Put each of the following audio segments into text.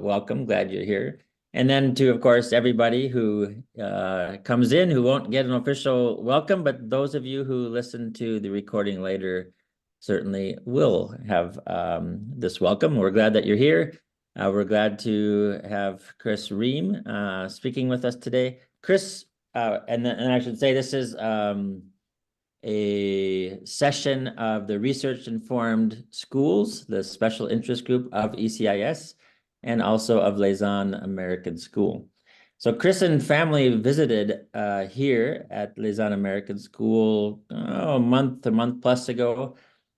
welcome. Glad you're here. And then to, of course, everybody who comes in who won't get an official welcome, but those of you who listen to the recording later certainly will have this welcome. We're glad that you're here. We're glad to have Chris Rehm speaking with us today. Chris, and I should say this is a session of the Research-Informed Schools, the special interest group of ECIS, and also of Lausanne American School. So Chris and family visited here at Lausanne American School a month plus ago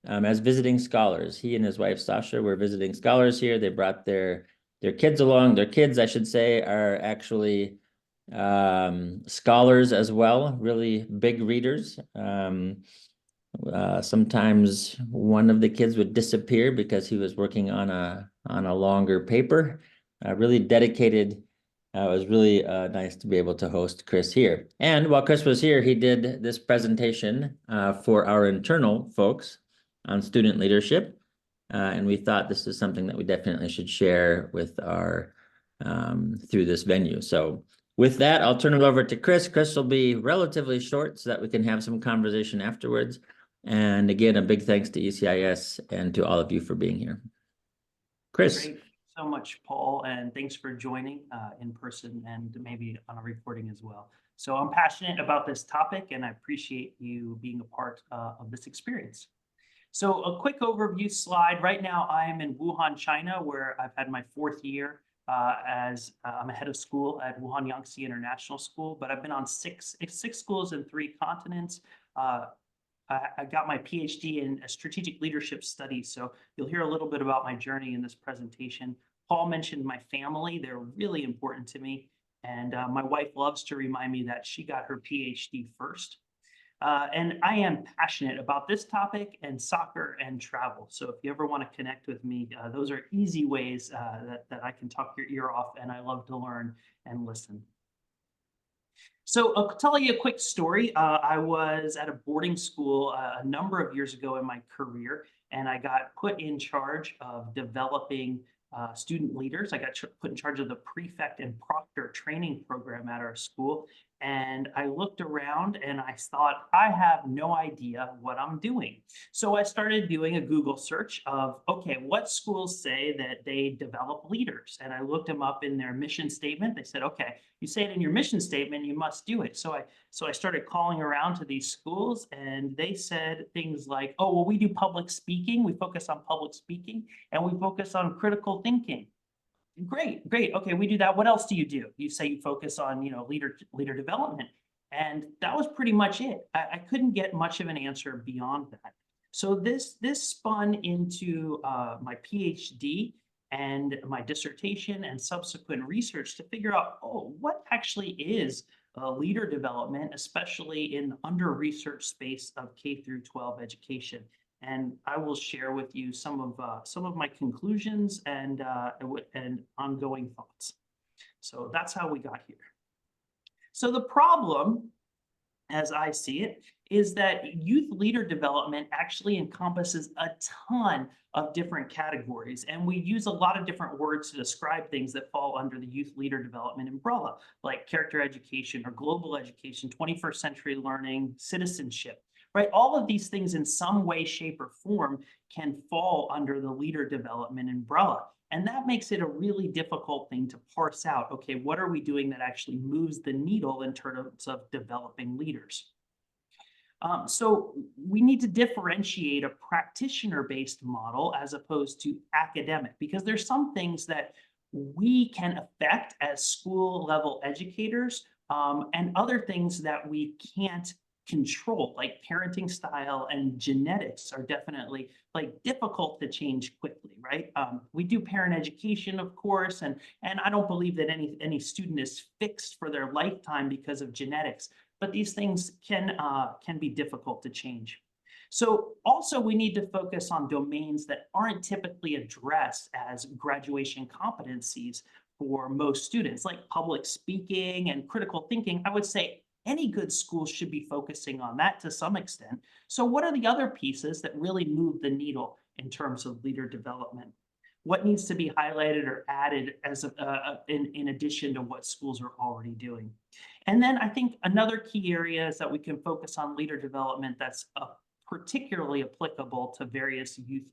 as visiting scholars. He and his wife Sasha were visiting scholars here. They brought their kids along. Their kids, I should say, are actually scholars as well, really big readers. Sometimes one of the kids would disappear because he was working on a longer paper. Really dedicated. It was really nice to be able to host Chris here. And while Chris was here, he did this presentation for our internal folks on student leadership. And we thought this is something that we definitely should share with our through this venue. So with that, I'll turn it over to Chris. Chris will be relatively short so that we can have some conversation afterwards. And again, a big thanks to ECIS and to all of you for being here. Chris. Great. So much, Paul, and thanks for joining in person and maybe on a recording as well. So I'm passionate about this topic and I appreciate you being a part of this experience. So a quick overview slide. Right now I'm in Wuhan, China, where I've had my 4th year as I'm a head of school at Wuhan Yangtze International School, but I've been on six schools in 3 continents. I got my Ph.D. in strategic leadership studies, so you'll hear a little bit about my journey in this presentation. Paul mentioned my family. They're really important to me, and my wife loves to remind me that she got her Ph.D. first. And I am passionate about this topic and soccer and travel. So if you ever want to connect with me, those are easy ways that I can talk your ear off, and I love to learn and listen. So I'll tell you a quick story. I was at a boarding school a number of years ago in my career, and I got put in charge of developing student leaders. I got put in charge of the prefect and proctor training program at our school. And I looked around and I thought, I have no idea what I'm doing. So I started doing a Google search of, okay, what schools say that they develop leaders? And I looked them up in their mission statement. They said, okay, you say it in your mission statement, you must do it. So I started calling around to these schools and they said things like, oh, well, we do public speaking. We focus on public speaking and we focus on critical thinking. Great. Okay, we do that. What else do? You say you focus on, leader development. And that was pretty much it. I couldn't get much of an answer beyond that. So this spun into my PhD and my dissertation and subsequent research to figure out, oh, what actually is leader development, especially in the under-researched space of K through 12 education. And I will share with you some of my conclusions and ongoing thoughts. So that's how we got here. So the problem, as I see it, is that youth leader development actually encompasses a ton of different categories. And we use a lot of different words to describe things that fall under the youth leader development umbrella, like character education or global education, 21st century learning, citizenship. Right, all of these things in some way, shape, or form can fall under the leader development umbrella. And that makes it a really difficult thing to parse out. Okay, what are we doing that actually moves the needle in terms of developing leaders? So we need to differentiate a practitioner-based model as opposed to academic, because there's some things that we can affect as school-level educators and other things that we can't control, like parenting style and genetics are definitely difficult to change quickly, right? We do parent education, of course, and I don't believe that any student is fixed for their lifetime because of genetics, but these things can be difficult to change. So also we need to focus on domains that aren't typically addressed as graduation competencies for most students, like public speaking and critical thinking. I would say any good school should be focusing on that to some extent. So what are the other pieces that really move the needle in terms of leader development? what needs to be highlighted or added as in addition to what schools are already doing. And then I think another key area is that we can focus on leader development that's particularly applicable to various youth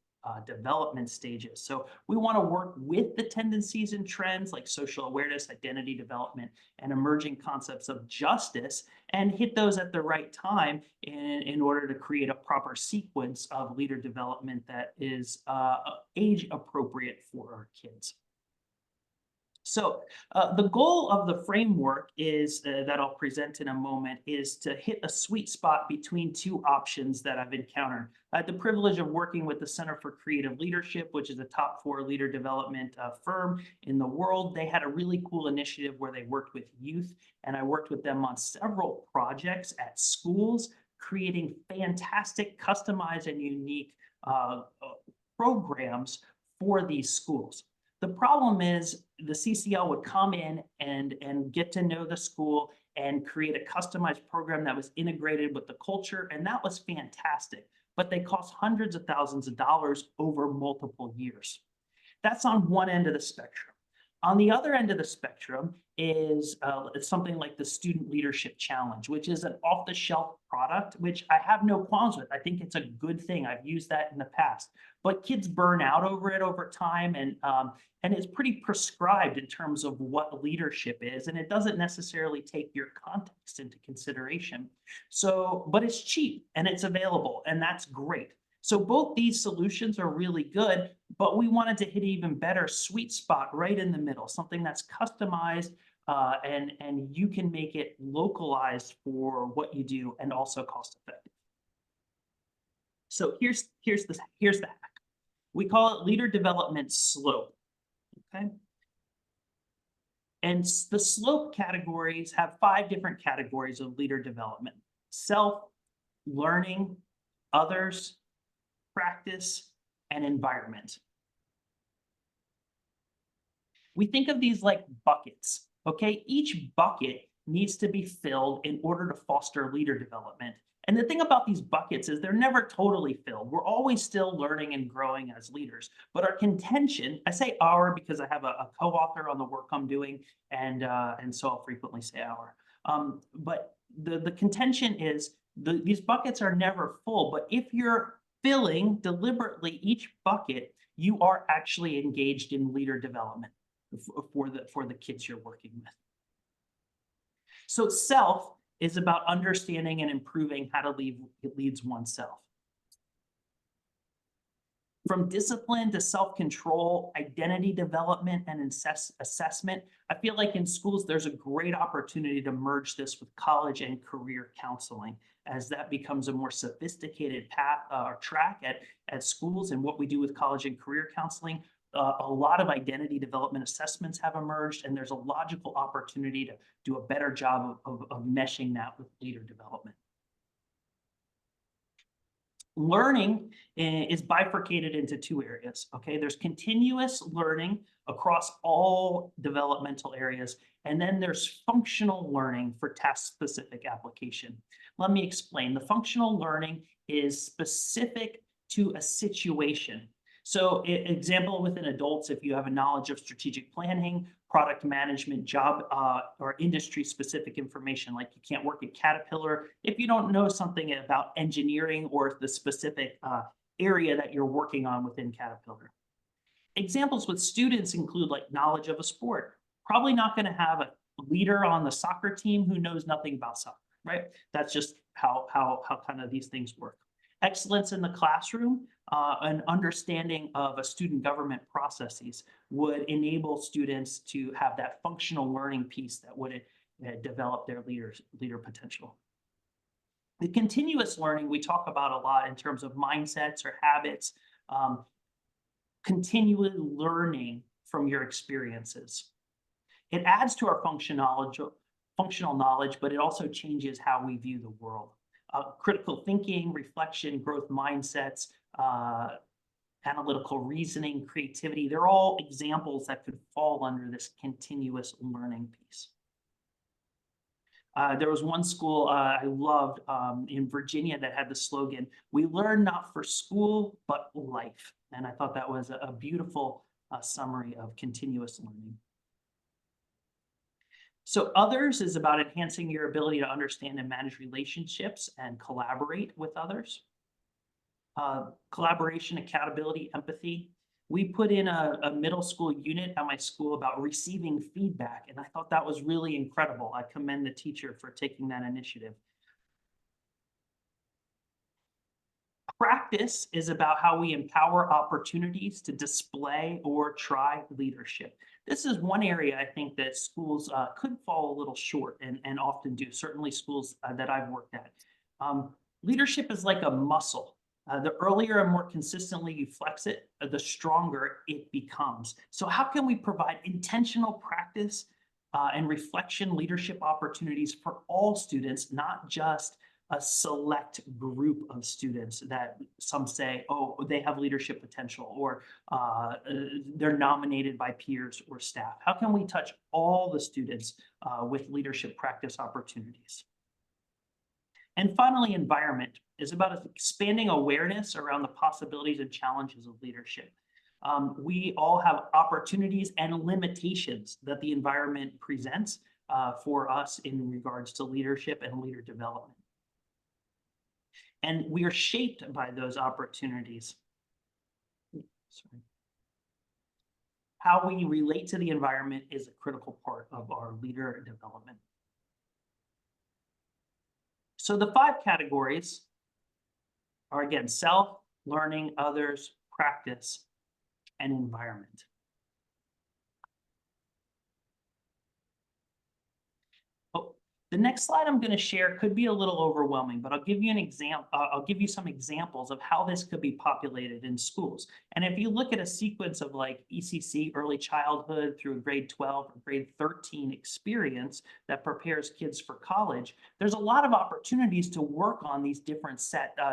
development stages. So we want to work with the tendencies and trends like social awareness, identity development, and emerging concepts of justice, and hit those at the right time in order to create a proper sequence of leader development that is age appropriate for our kids. So the goal of the framework is that I'll present in a moment is to hit a sweet spot between two options that I've encountered. I had the privilege of working with the Center for Creative Leadership, which is a top 4 leader development firm in the world. They had a really cool initiative where they worked with youth, and I worked with them on several projects at schools, creating fantastic, customized, and unique programs for these schools. The problem is the CCL would come in and get to know the school and create a customized program that was integrated with the culture, and that was fantastic. But they cost hundreds of thousands of dollars over multiple years. That's on one end of the spectrum. On the other end of the spectrum is something like the Student Leadership Challenge, which is an off-the-shelf product, which I have no qualms with. I think it's a good thing. I've used that in the past. But kids burn out over it over time, and it's pretty prescribed in terms of what leadership is, and it doesn't necessarily take your context into consideration. So, but it's cheap and it's available, and that's great. So both these solutions are really good, but we wanted to hit an even better sweet spot right in the middle, something that's customized and you can make it localized for what you do and also cost effective. So here's the hack. We call it leader development slope. Okay. And the slope categories have 5 different categories of leader development: self, learning, others, practice, and environment. We think of these like buckets, okay? Each bucket needs to be filled in order to foster leader development. And the thing about these buckets is they're never totally filled. We're always still learning and growing as leaders. But our contention, I say our because I have a co-author on the work I'm doing, and so I'll frequently say our. But the contention is these buckets are never full, but if you're filling deliberately each bucket, you are actually engaged in leader development for the kids you're working with. So self is about understanding and improving how to lead oneself. From discipline to self-control, identity development, and assessment, I feel like in schools, there's a great opportunity to merge this with college and career counseling, as that becomes a more sophisticated path or track at schools. And what we do with college and career counseling, a lot of identity development assessments have emerged, and there's a logical opportunity to do a better job of meshing that with leader development. Learning is bifurcated into 2 areas, okay? There's continuous learning across all developmental areas, and then there's functional learning for task-specific application. Let me explain. The functional learning is specific to a situation. So example within adults, if you have a knowledge of strategic planning, product management, job or industry-specific information, like you can't work at Caterpillar if you don't know something about engineering or the specific area that you're working on within Caterpillar. Examples with students include like knowledge of a sport. Probably not going to have a leader on the soccer team who knows nothing about soccer, right? That's just how kind of these things work. Excellence in the classroom, an understanding of a student government processes would enable students to have that functional learning piece that would develop their leader potential. The continuous learning we talk about a lot in terms of mindsets or habits, continually learning from your experiences. It adds to our functional knowledge, but it also changes how we view the world. Critical thinking, reflection, growth mindsets, analytical reasoning, creativity, they're all examples that could fall under this continuous learning piece. There was one school I loved in Virginia that had the slogan, "We learn not for school, but life." And I thought that was a beautiful summary of continuous learning. So others is about enhancing your ability to understand and manage relationships and collaborate with others. Collaboration, accountability, empathy. We put in a middle school unit at my school about receiving feedback, and I thought that was really incredible. I commend the teacher for taking that initiative. Practice is about how we empower opportunities to display or try leadership. This is one area I think that schools could fall a little short and often do, certainly schools that I've worked at. Leadership is like a muscle. The earlier and more consistently you flex it, the stronger it becomes. So how can we provide intentional practice and reflection leadership opportunities for all students, not just a select group of students that some say, oh, they have leadership potential, or they're nominated by peers or staff? How can we touch all the students with leadership practice opportunities? And finally, environment is about expanding awareness around the possibilities and challenges of leadership. We all have opportunities and limitations that the environment presents for us in regards to leadership and leader development. And we are shaped by those opportunities. Sorry. How we relate to the environment is a critical part of our leader development. So the 5 categories are, again, self, learning, others, practice, and environment. The next slide I'm going to share could be a little overwhelming, but I'll give you an example. I'll give you some examples of how this could be populated in schools. And if you look at a sequence of like ECC, early childhood, through grade 12 or grade 13 experience that prepares kids for college, there's a lot of opportunities to work on these different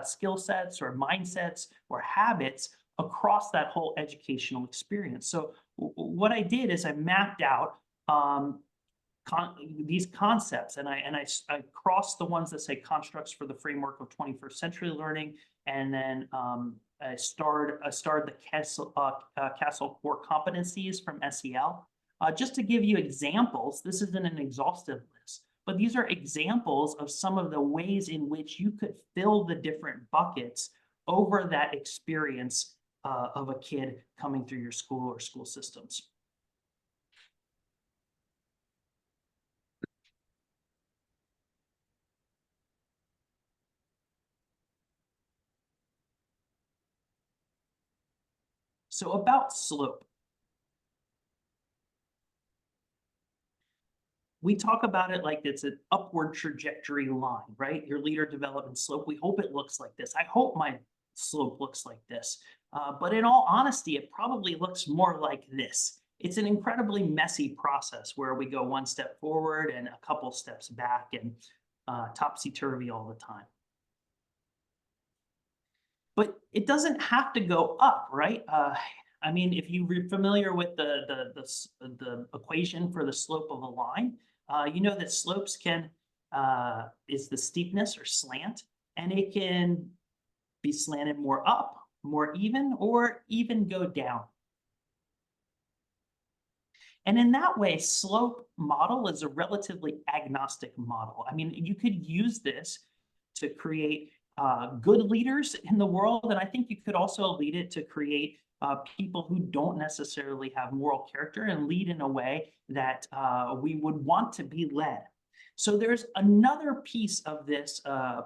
skill sets or mindsets or habits across that whole educational experience. So what I did is I mapped out these concepts, and I crossed the ones that say constructs for the framework of 21st century learning, and then I starred the Castle core competencies from SEL. Just to give you examples, this isn't an exhaustive list, but these are examples of some of the ways in which you could fill the different buckets over that experience of a kid coming through your school or school systems. So about slope. We talk about it like it's an upward trajectory line, right? Your leader development slope. We hope it looks like this. I hope my slope looks like this. But in all honesty, it probably looks more like this. It's an incredibly messy process where we go one step forward and a couple steps back, and topsy-turvy all the time. But it doesn't have to go up, right? I mean, if you're familiar with the equation for the slope of a line, you know that slopes is the steepness or slant, and it can be slanted more up, more even, or even go down. And in that way, slope model is a relatively agnostic model. I mean, you could use this to create good leaders in the world, and I think you could also lead it to create people who don't necessarily have moral character and lead in a way that we would want to be led. So there's another piece of this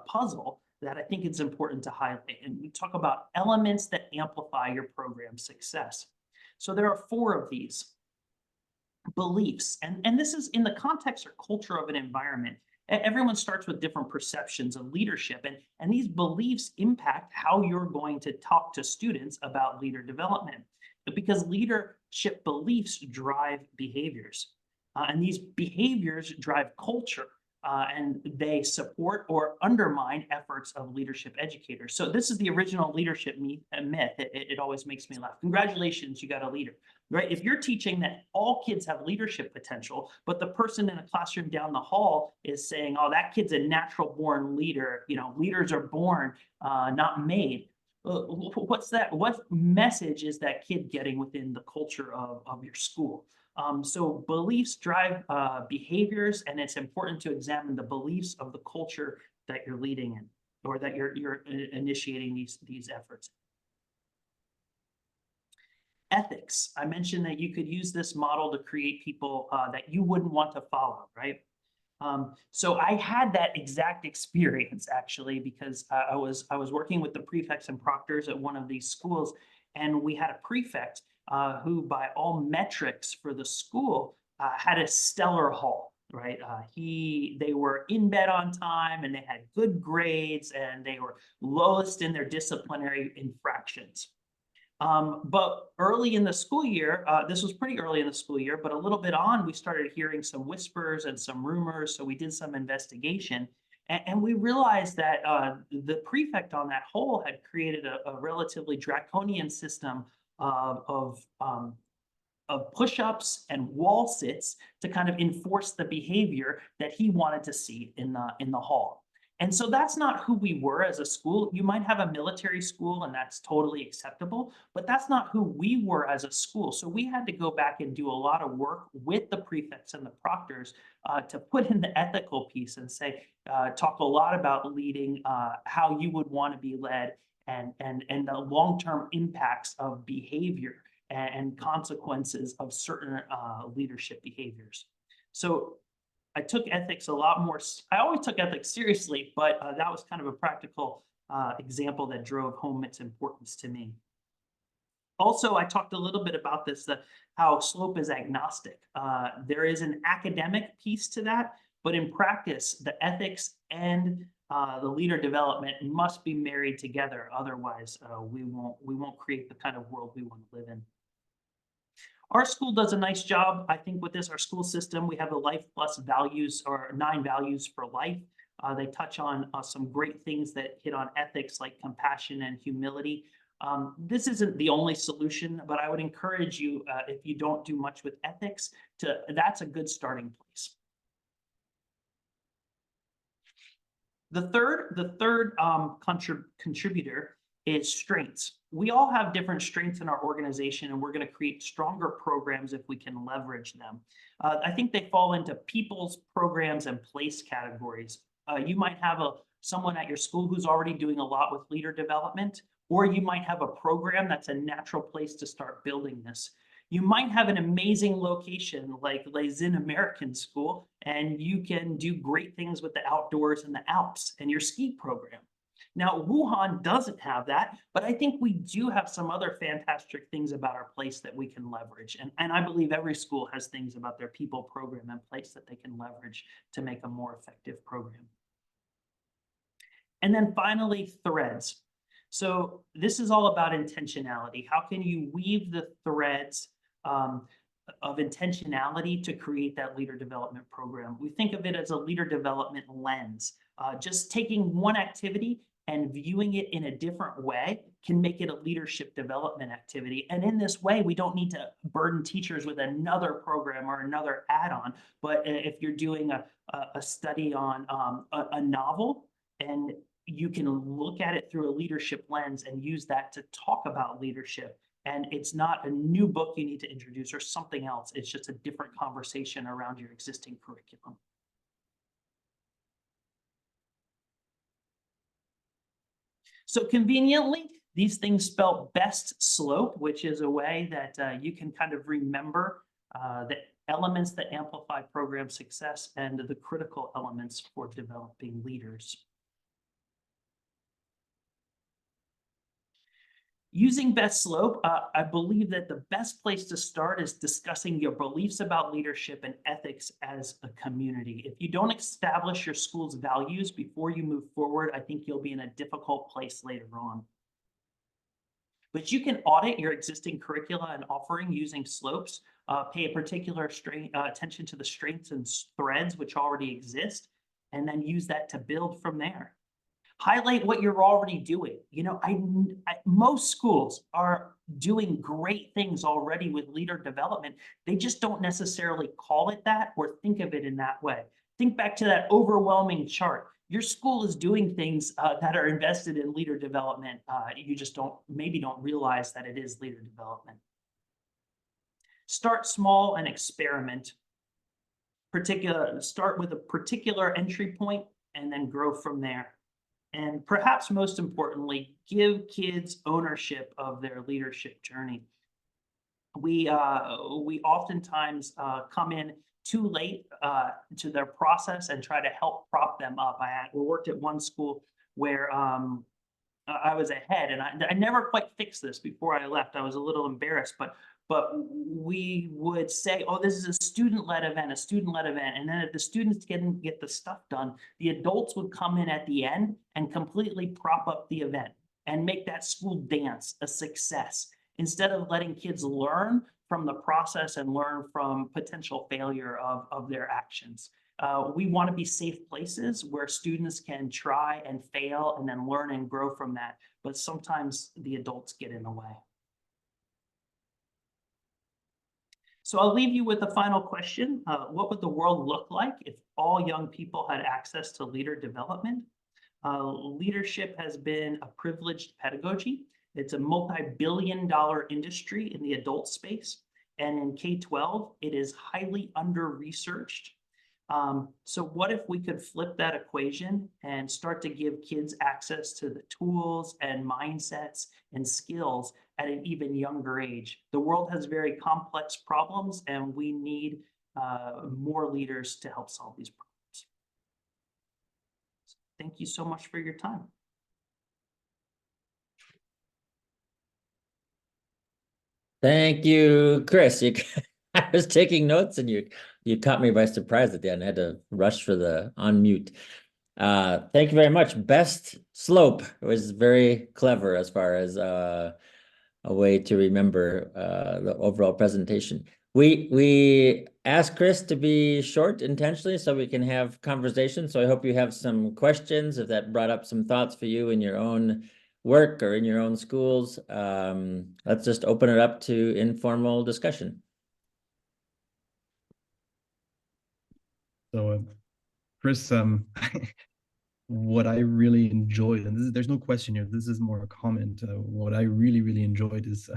puzzle that I think it's important to highlight, and we talk about elements that amplify your program's success. So there are 4 of these. Beliefs, and this is in the context or culture of an environment. Everyone starts with different perceptions of leadership, and these beliefs impact how you're going to talk to students about leader development, because leadership beliefs drive behaviors, and these behaviors drive culture, and they support or undermine efforts of leadership educators. So this is the original leadership myth. It always makes me laugh. Congratulations, you got a leader. Right? If you're teaching that all kids have leadership potential, but the person in a classroom down the hall is saying, oh, that kid's a natural born leader, you know, leaders are born, not made. what's that? What message is that kid getting within the culture of your school? So beliefs drive behaviors, and it's important to examine the beliefs of the culture that you're leading in, or that you're initiating these efforts. Ethics. I mentioned that you could use this model to create people that you wouldn't want to follow, right? So I had that exact experience actually, because I was working with the prefects and proctors at one of these schools, and we had a prefect who, by all metrics for the school, had a stellar haul. Right, they were in bed on time, and they had good grades, and they were lowest in their disciplinary infractions. But early in the school year, this was pretty early in the school year, but a little bit on, we started hearing some whispers and some rumors. So we did some investigation, and we realized that the prefect on that whole had created a relatively draconian system of push-ups and wall sits to kind of enforce the behavior that he wanted to see in the hall. And so that's not who we were as a school. You might have a military school, and that's totally acceptable, but that's not who we were as a school. So we had to go back and do a lot of work with the prefects and the proctors to put in the ethical piece and say, talk a lot about leading, how you would want to be led, and the long-term impacts of behavior and consequences of certain leadership behaviors. So I took ethics a lot more. I always took ethics seriously, but that was kind of a practical example that drove home its importance to me. Also, I talked a little bit about this, how slope is agnostic. There is an academic piece to that, but in practice, the ethics and the leader development must be married together. Otherwise, we won't create the kind of world we want to live in. Our school does a nice job, I think, with this. Our school system, we have the Life Plus values, or 9 values for life. They touch on some great things that hit on ethics, like compassion and humility. This isn't the only solution, but I would encourage you, if you don't do much with ethics, that's a good starting place. The third contributor is strengths. We all have different strengths in our organization, and we're going to create stronger programs if we can leverage them. I think they fall into people's, programs, and place categories. You might have someone at your school who's already doing a lot with leader development, or you might have a program that's a natural place to start building this. You might have an amazing location like Les American School, and you can do great things with the outdoors and the Alps and your ski program. Now, Wuhan doesn't have that, but I think we do have some other fantastic things about our place that we can leverage. And I believe every school has things about their people, program, and place that they can leverage to make a more effective program. And then finally, threads. So this is all about intentionality. How can you weave the threads of intentionality to create that leader development program? We think of it as a leader development lens. Just taking one activity and viewing it in a different way can make it a leadership development activity. And in this way, we don't need to burden teachers with another program or another add-on. But if you're doing a study on a novel, and you can look at it through a leadership lens and use that to talk about leadership. And it's not a new book you need to introduce or something else. It's just a different conversation around your existing curriculum. So conveniently, these things spell best slope, which is a way that you can kind of remember the elements that amplify program success and the critical elements for developing leaders. Using best slope, I believe that the best place to start is discussing your beliefs about leadership and ethics as a community. If you don't establish your school's values before you move forward, I think you'll be in a difficult place later on. But you can audit your existing curricula and offering using slopes, pay a particular attention to the strengths and threads which already exist, and then use that to build from there. Highlight what you're already doing. You know, most schools are doing great things already with leader development. They just don't necessarily call it that or think of it in that way. Think back to that overwhelming chart. your school is doing things that are invested in leader development. You just maybe don't realize that it is leader development. Start small and experiment. Start with a particular entry point and then grow from there. And perhaps most importantly, give kids ownership of their leadership journey. We oftentimes come in too late to their process and try to help prop them up. I worked at one school where I was ahead, and I never quite fixed this before I left. I was a little embarrassed, but we would say, "Oh, this is a student-led event, a student-led event," and then if the students didn't get the stuff done, the adults would come in at the end and completely prop up the event and make that school dance a success, instead of letting kids learn from the process and learn from potential failure of their actions. We want to be safe places where students can try and fail and then learn and grow from that. But sometimes the adults get in the way. So I'll leave you with a final question. What would the world look like if all young people had access to leader development? Leadership has been a privileged pedagogy. It's a multi-billion-dollar industry in the adult space. And in K-12, it is highly under-researched. So what if we could flip that equation and start to give kids access to the tools and mindsets and skills at an even younger age? The world has very complex problems, and we need more leaders to help solve these problems. So thank you so much for your time. Thank you, Chris. I was taking notes and you caught me by surprise at the end. I had to rush for the unmute. Thank you very much. Best slope was very clever as far as a way to remember the overall presentation. We asked Chris to be short intentionally so we can have conversation. So I hope you have some questions, if that brought up some thoughts for you in your own work or in your own schools. Let's just open it up to informal discussion. So, Chris, what I really enjoyed, and there's no question here, this is more a comment. What I really, really enjoyed is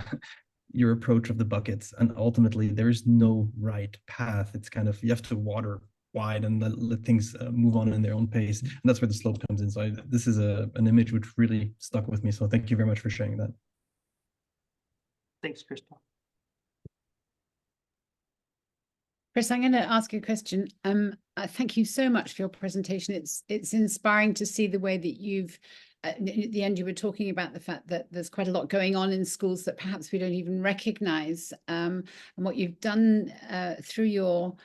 your approach of the buckets. And ultimately, there is no right path. It's kind of, you have to water wide and let things move on in their own pace. And that's where the slope comes in. So this is an image which really stuck with me. So thank you very much for sharing that. Thanks, Crystal. Chris, I'm going to ask you a question. Thank you so much for your presentation. It's inspiring to see the way that you've, at the end, you were talking about the fact that there's quite a lot going on in schools that perhaps we don't even recognize. And what you've done through your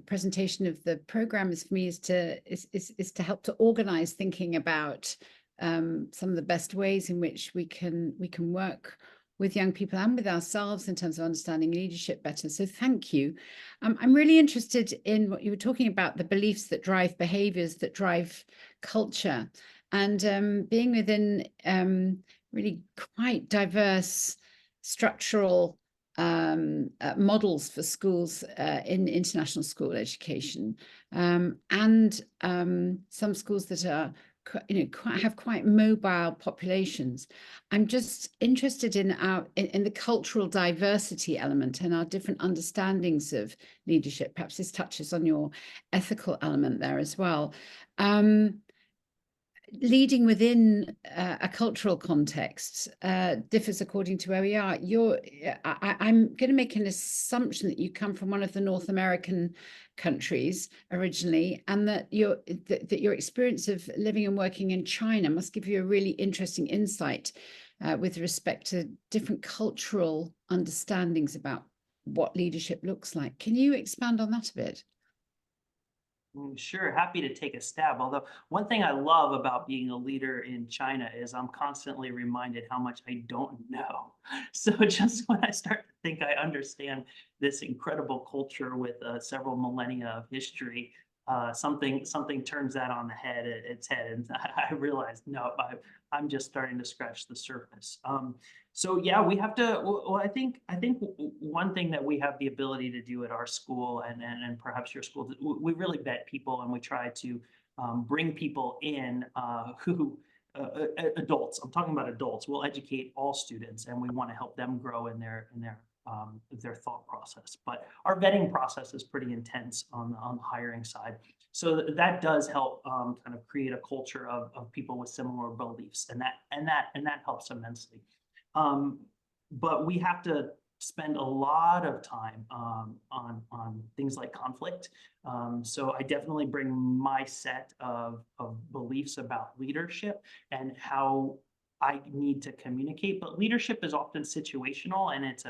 presentation of the program is for me is to help to organize thinking about some of the best ways in which we can work with young people and with ourselves in terms of understanding leadership better. So thank you. I'm really interested in what you were talking about, the beliefs that drive behaviors, that drive culture, and being within really quite diverse structural models for schools in international school education, and some schools that are have quite mobile populations. I'm just interested in the cultural diversity element and our different understandings of leadership. Perhaps this touches on your ethical element there as well. Leading within a cultural context differs according to where we are. I'm going to make an assumption that you come from one of the North American countries originally, and that your experience of living and working in China must give you a really interesting insight with respect to different cultural understandings about what leadership looks like. Can you expand on that a bit? Sure, happy to take a stab. Although one thing I love about being a leader in China is I'm constantly reminded how much I don't know. So just when I start to think I understand this incredible culture with several millennia of history, something turns that on its head, and I realize no, I'm just starting to scratch the surface. So yeah, we have to. Well, I think one thing that we have the ability to do at our school and perhaps your school, we really vet people, and we try to bring people in who adults. I'm talking about adults. We'll educate all students, and we want to help them grow in their thought process. But our vetting process is pretty intense on the hiring side. So that does help kind of create a culture of people with similar beliefs, and that helps immensely. But we have to spend a lot of time on things like conflict. So I definitely bring my set of beliefs about leadership and how I need to communicate. But leadership is often situational, and it's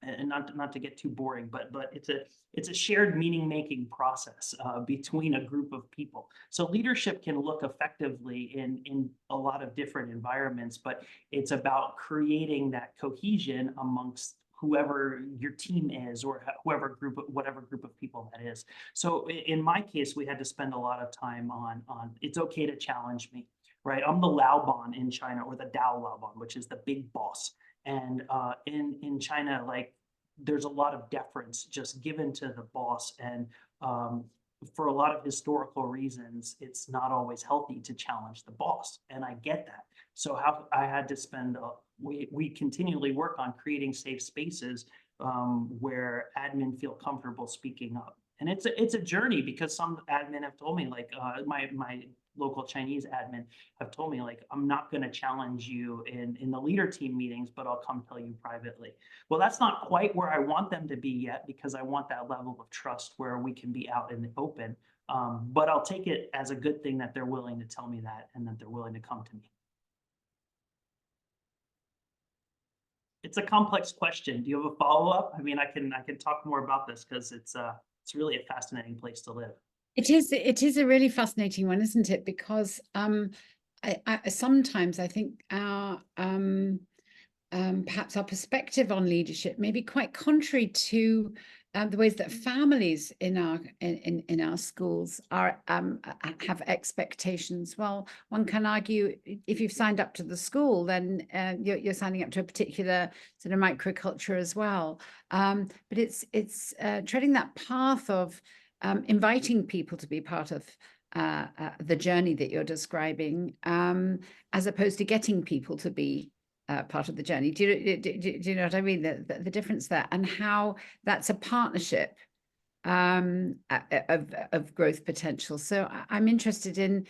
and not to get too boring, but it's a shared meaning-making process between a group of people. So leadership can look effectively in a lot of different environments, but it's about creating that cohesion amongst whoever your team is, or whatever group of people that is. So in my case, we had to spend a lot of time on it's okay to challenge me, right? I'm the Laoban in China, or the Dao Laoban, which is the big boss. And in China, like, there's a lot of deference just given to the boss. And for a lot of historical reasons, it's not always healthy to challenge the boss. And I get that. So I had to spend, we continually work on creating safe spaces where admin feel comfortable speaking up. And it's a journey, because some admin have told me, like my local Chinese admin have told me, like, I'm not going to challenge you in the leader team meetings, but I'll come tell you privately. Well, that's not quite where I want them to be yet, because I want that level of trust where we can be out in the open. But I'll take it as a good thing that they're willing to tell me that, and that they're willing to come to me. It's a complex question. Do you have a follow-up? I mean, I can talk more about this, because it's really a fascinating place to live. It is a really fascinating one, isn't it? Because sometimes I think our perhaps our perspective on leadership may be quite contrary to the ways that families in our schools are have expectations. Well, one can argue, if you've signed up to the school, then you're signing up to a particular sort of microculture as well. But it's treading that path of inviting people to be part of the journey that you're describing, as opposed to getting people to be part of the journey. Do you know what I mean? The difference there, and how that's a partnership of growth potential. So I'm interested in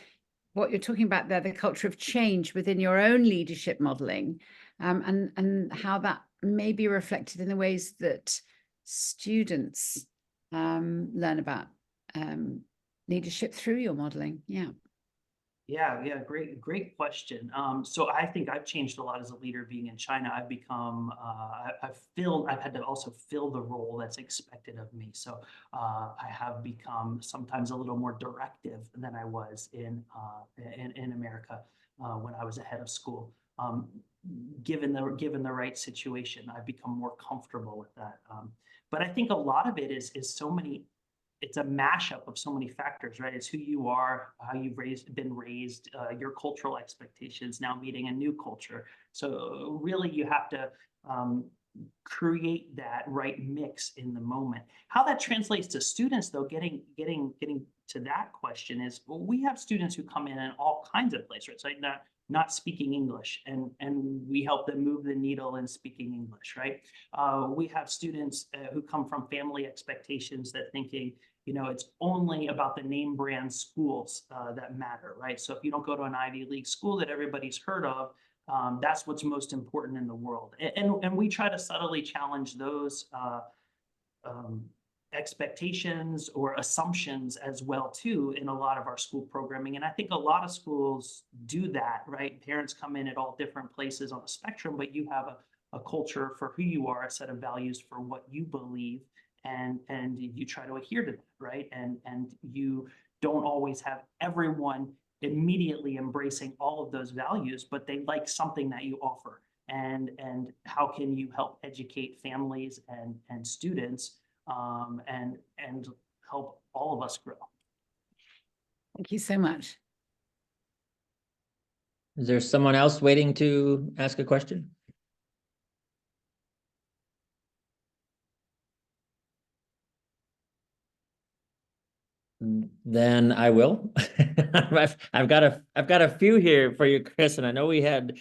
what you're talking about there, the culture of change within your own leadership modeling, and how that may be reflected in the ways that students learn about leadership through your modeling. Yeah, great question. So I think I've changed a lot as a leader being in China. I've become, I've had to also fill the role that's expected of me. So I have become sometimes a little more directive than I was in America when I was ahead of school. Given the right situation, I've become more comfortable with that. But I think a lot of it is so many. It's a mashup of so many factors, right? It's who you are, how you've been raised, your cultural expectations, now meeting a new culture. So really, you have to create that right mix in the moment. How that translates to students, though, getting to that question is, well, we have students who come in all kinds of places, right? So not speaking English, and we help them move the needle in speaking English, right? We have students who come from family expectations that thinking, it's only about the name brand schools that matter, right? So if you don't go to an Ivy League school that everybody's heard of, that's what's most important in the world. And we try to subtly challenge those expectations or assumptions as well too in a lot of our school programming. And I think a lot of schools do that, right? Parents come in at all different places on the spectrum, but you have a culture for who you are, a set of values for what you believe, and you try to adhere to that, right? And you don't always have everyone immediately embracing all of those values, but they like something that you offer. And how can you help educate families and students and help all of us grow? Thank you so much. Is there someone else waiting to ask a question? Then I will. I've got a few here for you, Chris, and I know we had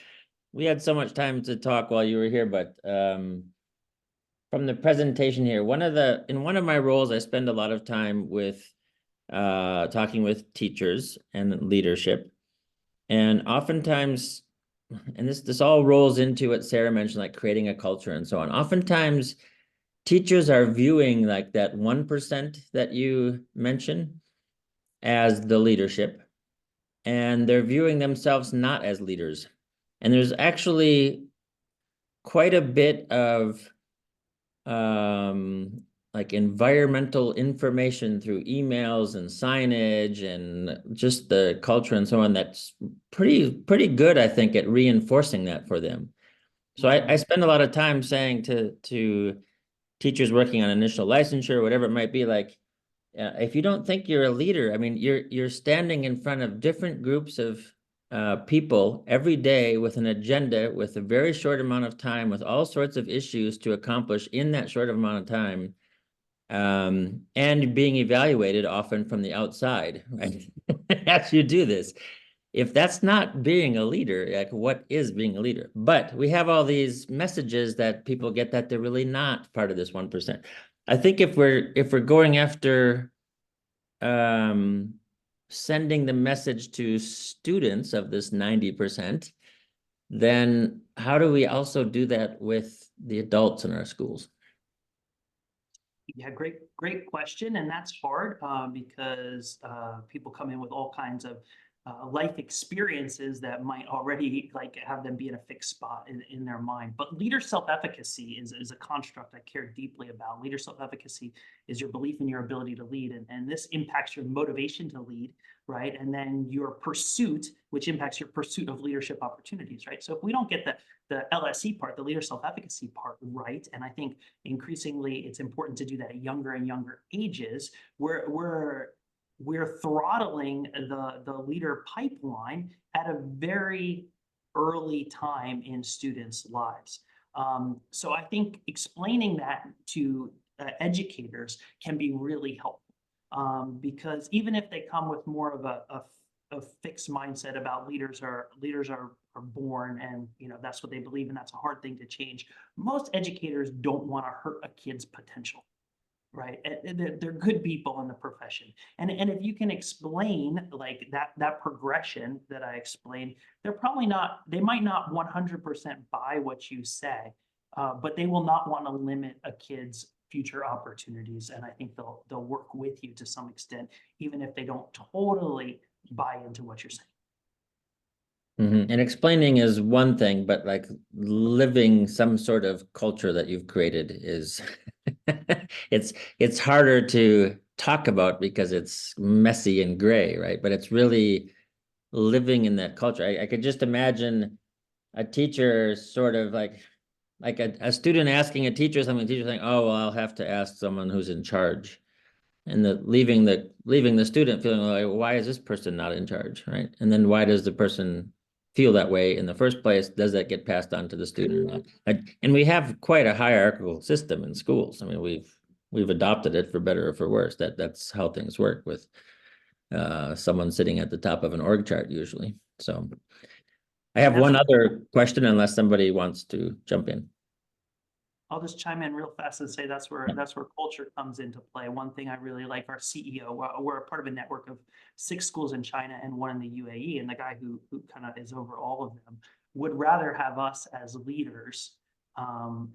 so much time to talk while you were here, but from the presentation here, in one of my roles, I spend a lot of time with talking with teachers and leadership. And oftentimes, and this all rolls into what Sarah mentioned, like creating a culture and so on. Oftentimes, teachers are viewing like that 1% that you mentioned as the leadership, and they're viewing themselves not as leaders. And there's actually quite a bit of like environmental information through emails and signage and just the culture and so on that's pretty good, I think, at reinforcing that for them. So I spend a lot of time saying to teachers working on initial licensure, whatever it might be, like, if you don't think you're a leader, I mean, you're standing in front of different groups of people every day with an agenda, with a very short amount of time, with all sorts of issues to accomplish in that short amount of time, and being evaluated often from the outside, right? As you do this. If that's not being a leader, like, what is being a leader? But we have all these messages that people get that they're really not part of this 1%. I think if we're going after sending the message to students of this 90%, then how do we also do that with the adults in our schools? Yeah, great question. And that's hard because people come in with all kinds of life experiences that might already like have them be in a fixed spot in their mind. But leader self-efficacy is a construct I care deeply about. Leader self-efficacy is your belief in your ability to lead. And this impacts your motivation to lead, right? And then your pursuit, which impacts your pursuit of leadership opportunities, right? So if we don't get the LSE part, the leader self-efficacy part right, and I think increasingly it's important to do that at younger and younger ages, we're throttling the leader pipeline at a very early time in students' lives. So I think explaining that to educators can be really helpful because even if they come with more of a fixed mindset about leaders are born and that's what they believe and that's a hard thing to change, most educators don't want to hurt a kid's potential. Right. They're good people in the profession. And if you can explain like that progression that I explained, they might not 100% buy what you say, but they will not want to limit a kid's future opportunities. And I think they'll work with you to some extent, even if they don't totally buy into what you're saying. Mm-hmm. And explaining is one thing, but like living some sort of culture that you've created is it's harder to talk about because it's messy and gray, right? But it's really living in that culture. I could just imagine a teacher sort of like a student asking a teacher something, the teacher saying, "Oh, well, I'll have to ask someone who's in charge." And leaving the student feeling like, why is this person not in charge, right? And then why does the person feel that way in the first place? Does that get passed on to the student? And we have quite a hierarchical system in schools. I mean, we've adopted it for better or for worse. That's how things work with someone sitting at the top of an org chart usually. So I have one other question, unless somebody wants to jump in. I'll just chime in real fast and say that's where culture comes into play. One thing I really like, our CEO, we're a part of a network of 6 schools in China and 1 in the UAE, and the guy who kind of is over all of them would rather have us as leaders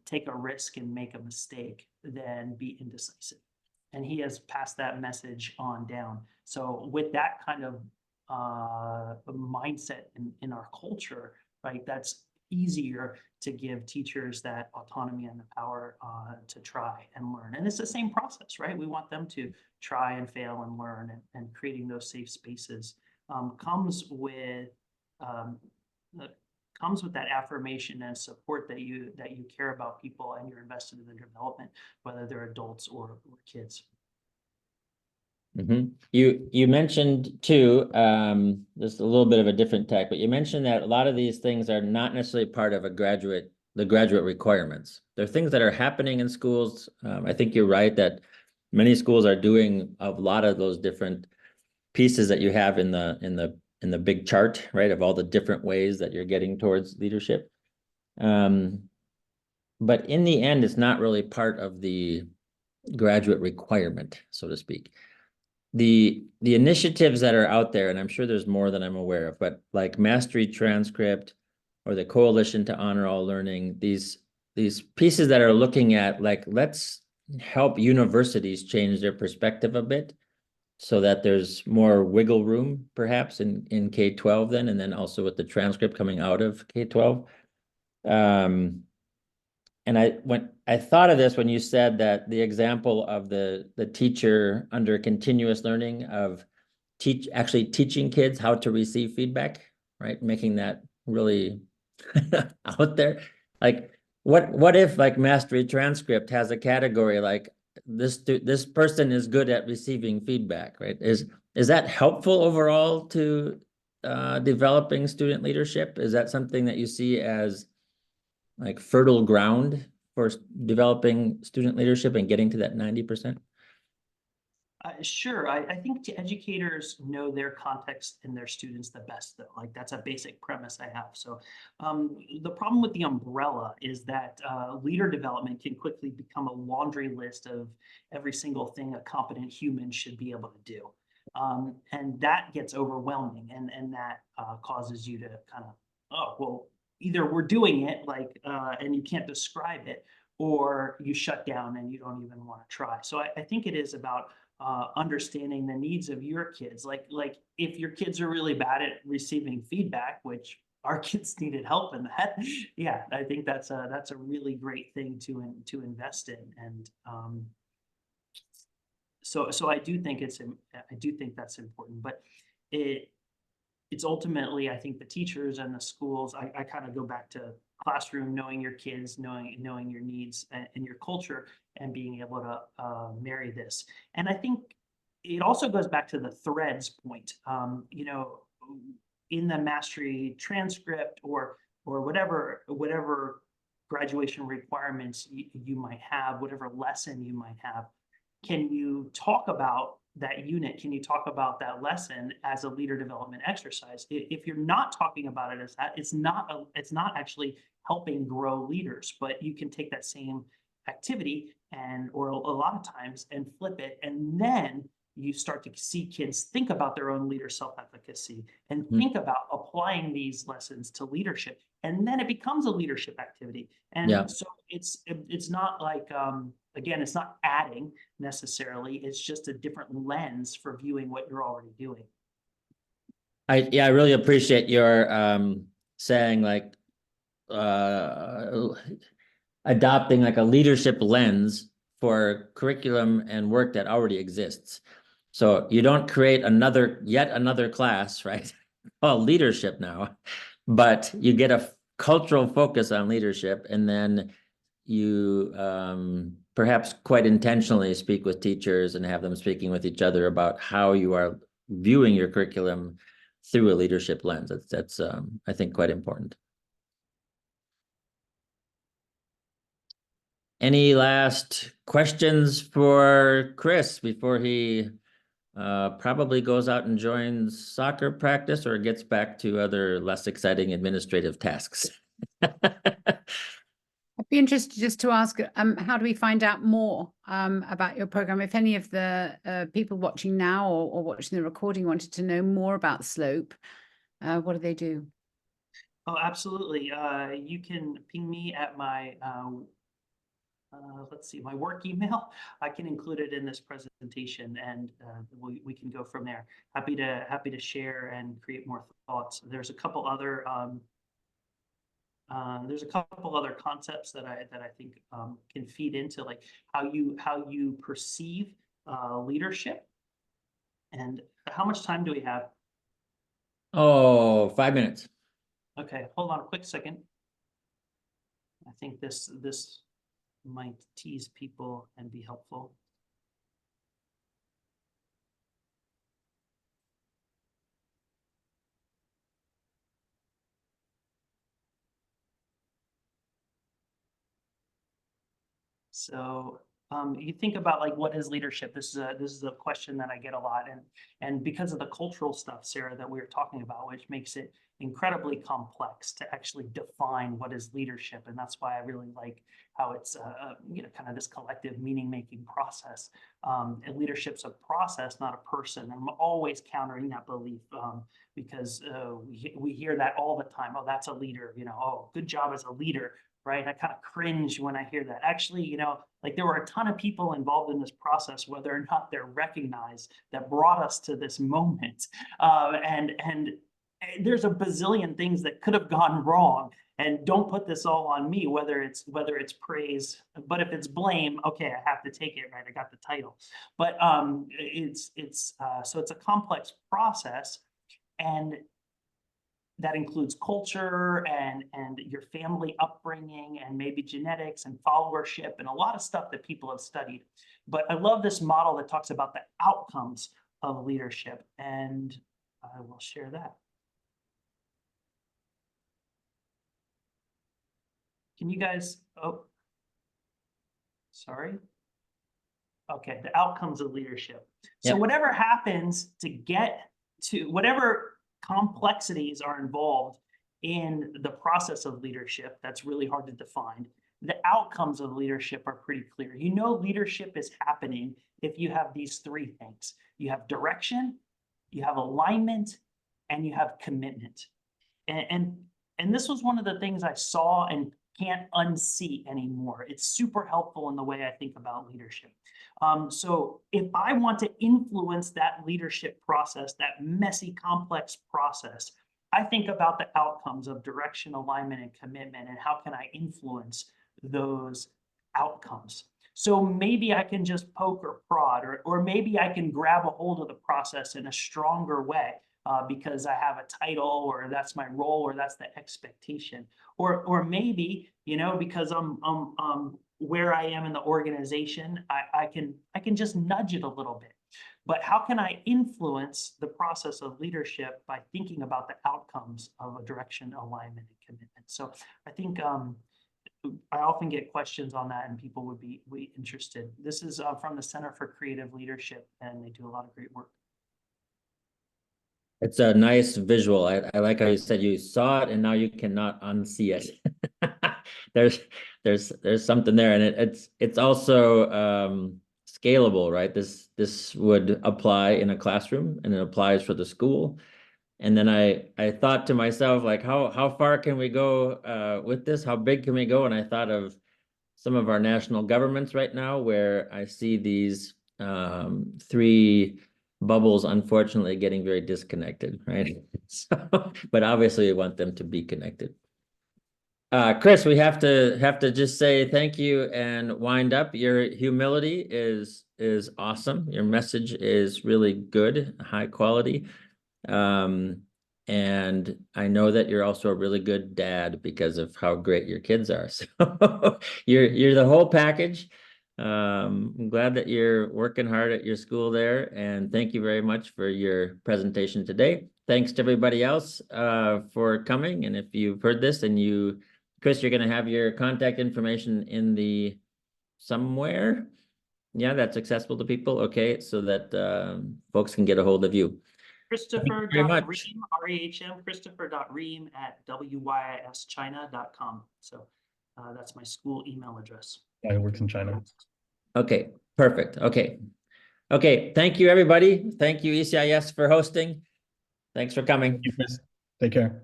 take a risk and make a mistake than be indecisive. And he has passed that message on down. So with that kind of mindset in our culture, right, that's easier to give teachers that autonomy and the power to try and learn. And it's the same process, right? We want them to try and fail and learn, and creating those safe spaces comes with that affirmation and support that you care about people and you're invested in their development, whether they're adults or kids. Mm-hmm. You mentioned too, just a little bit of a different tack, but you mentioned that a lot of these things are not necessarily part of the graduate requirements. They're things that are happening in schools. I think you're right that many schools are doing a lot of those different pieces that you have in the big chart, right, of all the different ways that you're getting towards leadership. But in the end, it's not really part of the graduate requirement, so to speak. The initiatives that are out there, and I'm sure there's more than I'm aware of, but like Mastery Transcript or the Coalition to Honor All Learning, these pieces that are looking at, like, let's help universities change their perspective a bit so that there's more wiggle room perhaps in K-12 then, and then also with the transcript coming out of K-12. And when I thought of this when you said that the example of the teacher under continuous learning of actually teaching kids how to receive feedback, right? Making that really out there. Like, what if like Mastery Transcript has a category like this person is good at receiving feedback, right? Is that helpful overall to developing student leadership? Is that something that you see as like fertile ground for developing student leadership and getting to that 90%? Sure. I think educators know their context and their students the best, though. Like, that's a basic premise I have. So the problem with the umbrella is that leader development can quickly become a laundry list of every single thing a competent human should be able to do. And that gets overwhelming, and that causes you to kind of, oh, well, either we're doing it, like, and you can't describe it, or you shut down and you don't even want to try. So I think it is about understanding the needs of your kids. Like if your kids are really bad at receiving feedback, which our kids needed help in that, yeah, I think that's a really great thing to invest in. And so I do think that's important, but it's ultimately, I think, the teachers and the schools. I kind of go back to classroom, knowing your kids, knowing your needs and your culture, and being able to marry this. And I think it also goes back to the threads point. In the Mastery Transcript or whatever graduation requirements you might have, whatever lesson you might have, can you talk about that unit? Can you talk about that lesson as a leader development exercise? If you're not talking about it as that, it's not actually helping grow leaders. But you can take that same activity or a lot of times and flip it, and then you start to see kids think about their own leader self-efficacy and think about applying these lessons to leadership, and then it becomes a leadership activity. And so it's not like again, it's not adding necessarily, it's just a different lens for viewing what you're already doing. I really appreciate your saying like adopting like a leadership lens for curriculum and work that already exists. So you don't create yet another class, right? Called leadership now, but you get a cultural focus on leadership, and then you perhaps quite intentionally speak with teachers and have them speaking with each other about how you are viewing your curriculum through a leadership lens. That's I think quite important. Any last questions for Chris before he probably goes out and joins soccer practice or gets back to other less exciting administrative tasks? I'd be interested just to ask, how do we find out more about your program? If any of the people watching now or watching the recording wanted to know more about SLOPE, what do they do? Oh, absolutely. You can ping me at my let's see, my work email. I can include it in this presentation, and we can go from there. Happy to share and create more thoughts. There's a couple other concepts that I think can feed into like how you perceive leadership. And how much time do we have? Oh, 5 minutes. Okay, hold on a quick second. I think this might tease people and be helpful. So You think about like what is leadership? This is a question that I get a lot, and because of the cultural stuff, Sarah, that we were talking about, which makes it incredibly complex to actually define what is leadership, and that's why I really like how it's kind of this collective meaning-making process. And leadership's a process, not a person. I'm always countering that belief because we hear that all the time. Oh, that's a leader. Oh, good job as a leader. Right? I kind of cringe when I hear that. Actually, like there were a ton of people involved in this process, whether or not they're recognized, that brought us to this moment. And there's a bazillion things that could have gone wrong. And don't put this all on me, whether it's praise, but if it's blame, okay, I have to take it, right? I got the title. But so it's a complex process, and that includes culture and your family upbringing and maybe genetics and followership and a lot of stuff that people have studied. But I love this model that talks about the outcomes of leadership, and I will share that. Can you guys, oh, sorry. Okay, the outcomes of leadership. So whatever happens to get to whatever complexities are involved in the process of leadership, that's really hard to define. The outcomes of leadership are pretty clear. Leadership is happening if you have these three things. You have direction, you have alignment, and you have commitment. And this was one of the things I saw and can't unsee anymore. It's super helpful in the way I think about leadership. So if I want to influence that leadership process, that messy, complex process, I think about the outcomes of direction, alignment, and commitment, and how can I influence those outcomes. So maybe I can just poke or prod, or maybe I can grab a hold of the process in a stronger way because I have a title, or that's my role, or that's the expectation. Or maybe, because I'm where I am in the organization, I can just nudge it a little bit. But how can I influence the process of leadership by thinking about the outcomes of a direction, alignment, and commitment? So I think I often get questions on that, and people would be interested. This is from the Center for Creative Leadership, and they do a lot of great work. It's a nice visual. I like how you said you saw it and now you cannot unsee it. There's something there, and it's also scalable, right? This would apply in a classroom, and it applies for the school. And then I thought to myself, like, how far can we go with this? How big can we go? And I thought of some of our national governments right now, where I see these three bubbles, unfortunately, getting very disconnected, right? So, but obviously we want them to be connected. Chris, we have to just say thank you and wind up. Your humility is awesome. Your message is really good, high quality. And I know that you're also a really good dad because of how great your kids are. So you're the whole package. I'm glad that you're working hard at your school there, and thank you very much for your presentation today. Thanks to everybody else for coming. And if you've heard this and Chris, you're going to have your contact information in the somewhere. Yeah, that's accessible to people. Okay, so that folks can get a hold of you. Christopher.Rehm, R-E-H-M, Christopher.Rehm at WYISchina.com. So that's my school email address. Yeah, it works in China. Okay, perfect. Okay. Thank you, everybody. Thank you, ECIS, for hosting. Thanks for coming. Take care.